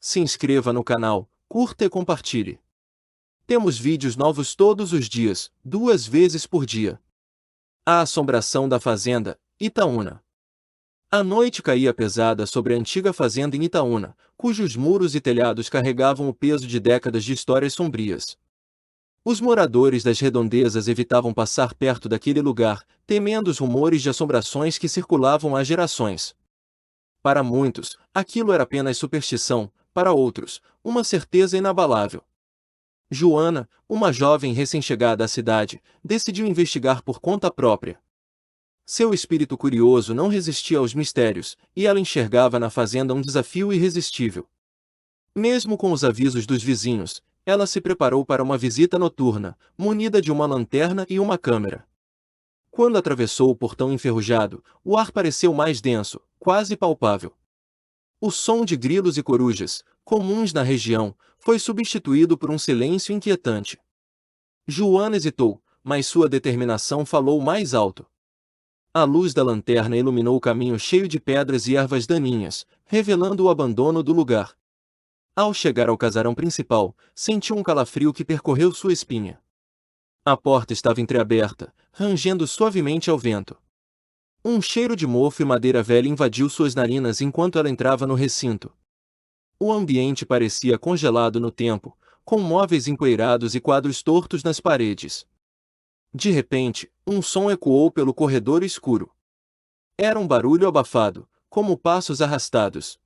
se inscreva no canal, curta e compartilhe. Temos vídeos novos todos os dias, 2 vezes por dia. A assombração da fazenda, Itaúna. A noite caía pesada sobre a antiga fazenda em Itaúna, cujos muros e telhados carregavam o peso de décadas de histórias sombrias. Os moradores das redondezas evitavam passar perto daquele lugar, temendo os rumores de assombrações que circulavam há gerações. Para muitos, aquilo era apenas superstição, para outros, uma certeza inabalável. Joana, uma jovem recém-chegada à cidade, decidiu investigar por conta própria. Seu espírito curioso não resistia aos mistérios, e ela enxergava na fazenda um desafio irresistível. Mesmo com os avisos dos vizinhos, ela se preparou para uma visita noturna, munida de uma lanterna e uma câmera. Quando atravessou o portão enferrujado, o ar pareceu mais denso, quase palpável. O som de grilos e corujas, comuns na região, foi substituído por um silêncio inquietante. Joana hesitou, mas sua determinação falou mais alto. A luz da lanterna iluminou o caminho cheio de pedras e ervas daninhas, revelando o abandono do lugar. Ao chegar ao casarão principal, sentiu um calafrio que percorreu sua espinha. A porta estava entreaberta, rangendo suavemente ao vento. Um cheiro de mofo e madeira velha invadiu suas narinas enquanto ela entrava no recinto. O ambiente parecia congelado no tempo, com móveis empoeirados e quadros tortos nas paredes. De repente, um som ecoou pelo corredor escuro. Era um barulho abafado, como passos arrastados.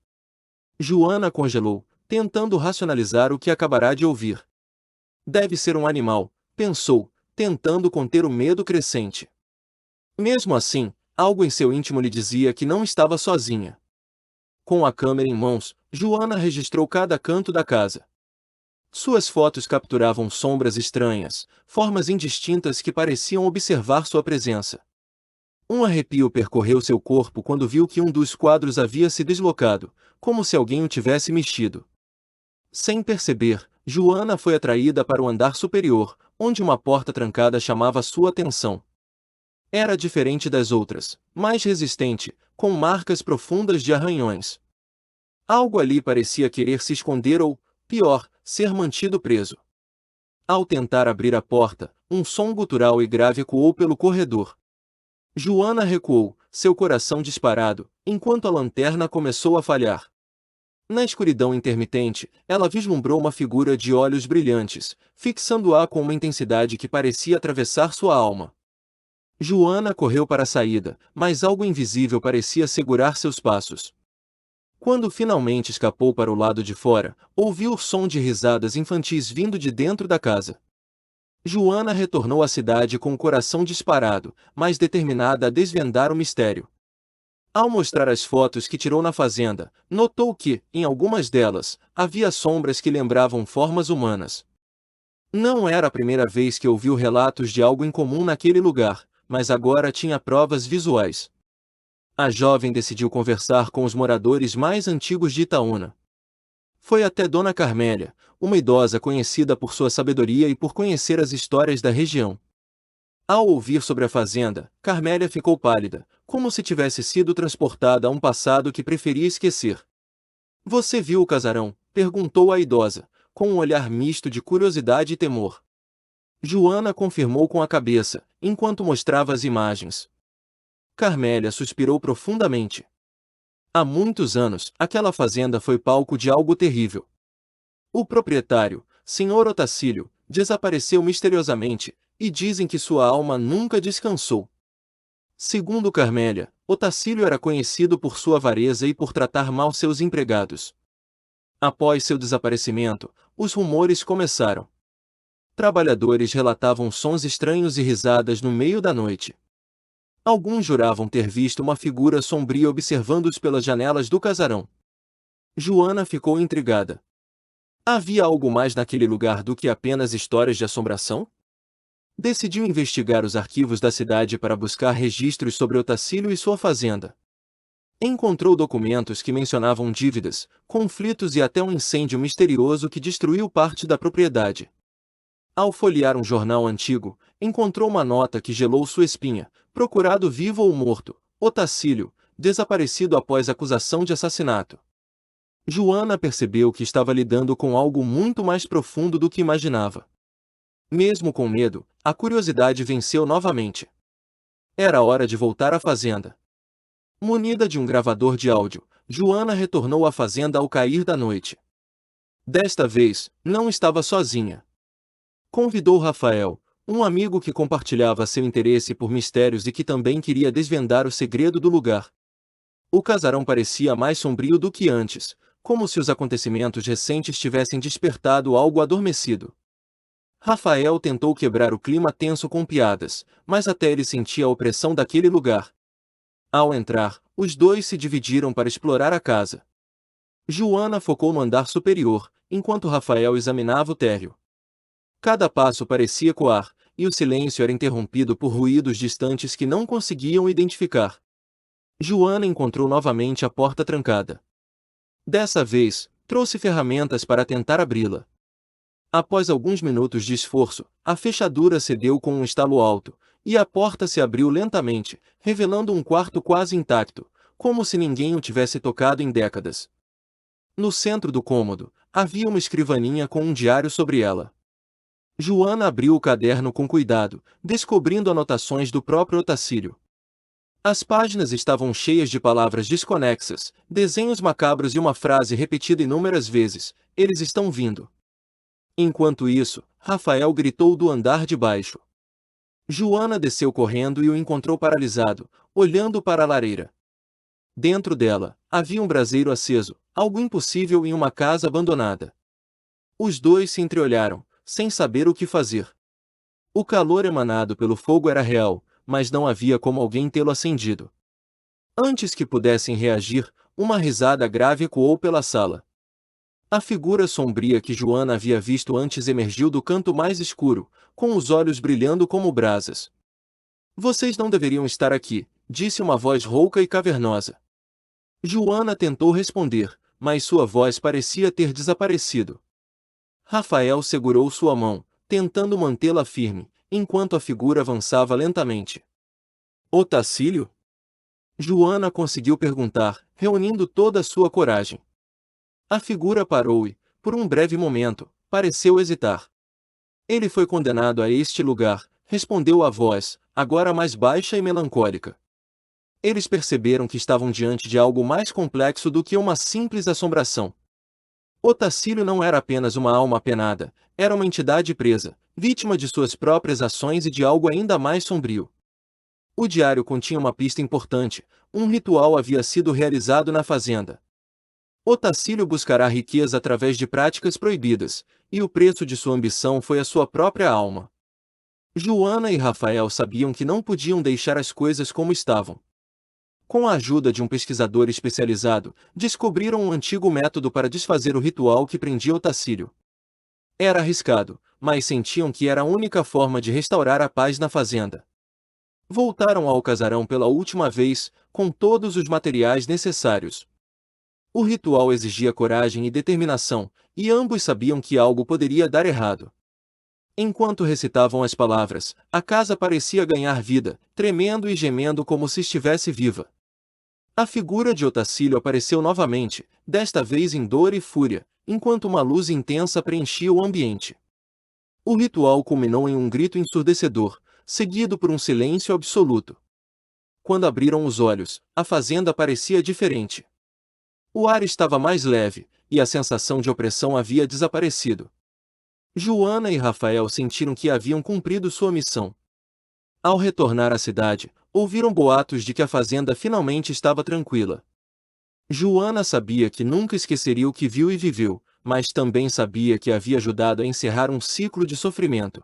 Joana congelou, tentando racionalizar o que acabará de ouvir. Deve ser um animal, pensou, tentando conter o medo crescente. Mesmo assim, algo em seu íntimo lhe dizia que não estava sozinha. Com a câmera em mãos, Joana registrou cada canto da casa. Suas fotos capturavam sombras estranhas, formas indistintas que pareciam observar sua presença. Um arrepio percorreu seu corpo quando viu que um dos quadros havia se deslocado, como se alguém o tivesse mexido. Sem perceber, Joana foi atraída para o andar superior, onde uma porta trancada chamava sua atenção. Era diferente das outras, mais resistente, com marcas profundas de arranhões. Algo ali parecia querer se esconder ou, pior, ser mantido preso. Ao tentar abrir a porta, um som gutural e grave ecoou pelo corredor. Joana recuou, seu coração disparado, enquanto a lanterna começou a falhar. Na escuridão intermitente, ela vislumbrou uma figura de olhos brilhantes, fixando-a com uma intensidade que parecia atravessar sua alma. Joana correu para a saída, mas algo invisível parecia segurar seus passos. Quando finalmente escapou para o lado de fora, ouviu o som de risadas infantis vindo de dentro da casa. Joana retornou à cidade com o coração disparado, mas determinada a desvendar o mistério. Ao mostrar as fotos que tirou na fazenda, notou que, em algumas delas, havia sombras que lembravam formas humanas. Não era a primeira vez que ouviu relatos de algo incomum naquele lugar, mas agora tinha provas visuais. A jovem decidiu conversar com os moradores mais antigos de Itaúna. Foi até Dona Carmélia, uma idosa conhecida por sua sabedoria e por conhecer as histórias da região. Ao ouvir sobre a fazenda, Carmélia ficou pálida, como se tivesse sido transportada a um passado que preferia esquecer. "Você viu o casarão?" perguntou a idosa, com um olhar misto de curiosidade e temor. Joana confirmou com a cabeça, enquanto mostrava as imagens. Carmélia suspirou profundamente. Há muitos anos, aquela fazenda foi palco de algo terrível. O proprietário, Sr. Otacílio, desapareceu misteriosamente, e dizem que sua alma nunca descansou. Segundo Carmélia, Otacílio era conhecido por sua avareza e por tratar mal seus empregados. Após seu desaparecimento, os rumores começaram. Trabalhadores relatavam sons estranhos e risadas no meio da noite. Alguns juravam ter visto uma figura sombria observando-os pelas janelas do casarão. Joana ficou intrigada. Havia algo mais naquele lugar do que apenas histórias de assombração? Decidiu investigar os arquivos da cidade para buscar registros sobre Otacílio e sua fazenda. Encontrou documentos que mencionavam dívidas, conflitos e até um incêndio misterioso que destruiu parte da propriedade. Ao folhear um jornal antigo, encontrou uma nota que gelou sua espinha: procurado vivo ou morto, Otacílio, desaparecido após acusação de assassinato. Joana percebeu que estava lidando com algo muito mais profundo do que imaginava. Mesmo com medo, a curiosidade venceu novamente. Era hora de voltar à fazenda. Munida de um gravador de áudio, Joana retornou à fazenda ao cair da noite. Desta vez, não estava sozinha. Convidou Rafael, um amigo que compartilhava seu interesse por mistérios e que também queria desvendar o segredo do lugar. O casarão parecia mais sombrio do que antes, como se os acontecimentos recentes tivessem despertado algo adormecido. Rafael tentou quebrar o clima tenso com piadas, mas até ele sentia a opressão daquele lugar. Ao entrar, os dois se dividiram para explorar a casa. Joana focou no andar superior, enquanto Rafael examinava o térreo. Cada passo parecia ecoar, e o silêncio era interrompido por ruídos distantes que não conseguiam identificar. Joana encontrou novamente a porta trancada. Dessa vez, trouxe ferramentas para tentar abri-la. Após alguns minutos de esforço, a fechadura cedeu com um estalo alto, e a porta se abriu lentamente, revelando um quarto quase intacto, como se ninguém o tivesse tocado em décadas. No centro do cômodo, havia uma escrivaninha com um diário sobre ela. Joana abriu o caderno com cuidado, descobrindo anotações do próprio Otacílio. As páginas estavam cheias de palavras desconexas, desenhos macabros e uma frase repetida inúmeras vezes: "Eles estão vindo." Enquanto isso, Rafael gritou do andar de baixo. Joana desceu correndo e o encontrou paralisado, olhando para a lareira. Dentro dela, havia um braseiro aceso, algo impossível em uma casa abandonada. Os dois se entreolharam, sem saber o que fazer. O calor emanado pelo fogo era real, mas não havia como alguém tê-lo acendido. Antes que pudessem reagir, uma risada grave ecoou pela sala. A figura sombria que Joana havia visto antes emergiu do canto mais escuro, com os olhos brilhando como brasas. "Vocês não deveriam estar aqui", disse uma voz rouca e cavernosa. Joana tentou responder, mas sua voz parecia ter desaparecido. Rafael segurou sua mão, tentando mantê-la firme, enquanto a figura avançava lentamente. "Otacílio?" Joana conseguiu perguntar, reunindo toda a sua coragem. A figura parou e, por um breve momento, pareceu hesitar. "Ele foi condenado a este lugar", respondeu a voz, agora mais baixa e melancólica. Eles perceberam que estavam diante de algo mais complexo do que uma simples assombração. Otacílio não era apenas uma alma apenada, era uma entidade presa, vítima de suas próprias ações e de algo ainda mais sombrio. O diário continha uma pista importante: um ritual havia sido realizado na fazenda. Otacílio buscará riqueza através de práticas proibidas, e o preço de sua ambição foi a sua própria alma. Joana e Rafael sabiam que não podiam deixar as coisas como estavam. Com a ajuda de um pesquisador especializado, descobriram um antigo método para desfazer o ritual que prendia Otacílio. Era arriscado, mas sentiam que era a única forma de restaurar a paz na fazenda. Voltaram ao casarão pela última vez, com todos os materiais necessários. O ritual exigia coragem e determinação, e ambos sabiam que algo poderia dar errado. Enquanto recitavam as palavras, a casa parecia ganhar vida, tremendo e gemendo como se estivesse viva. A figura de Otacílio apareceu novamente, desta vez em dor e fúria, enquanto uma luz intensa preenchia o ambiente. O ritual culminou em um grito ensurdecedor, seguido por um silêncio absoluto. Quando abriram os olhos, a fazenda parecia diferente. O ar estava mais leve, e a sensação de opressão havia desaparecido. Joana e Rafael sentiram que haviam cumprido sua missão. Ao retornar à cidade, ouviram boatos de que a fazenda finalmente estava tranquila. Joana sabia que nunca esqueceria o que viu e viveu, mas também sabia que havia ajudado a encerrar um ciclo de sofrimento.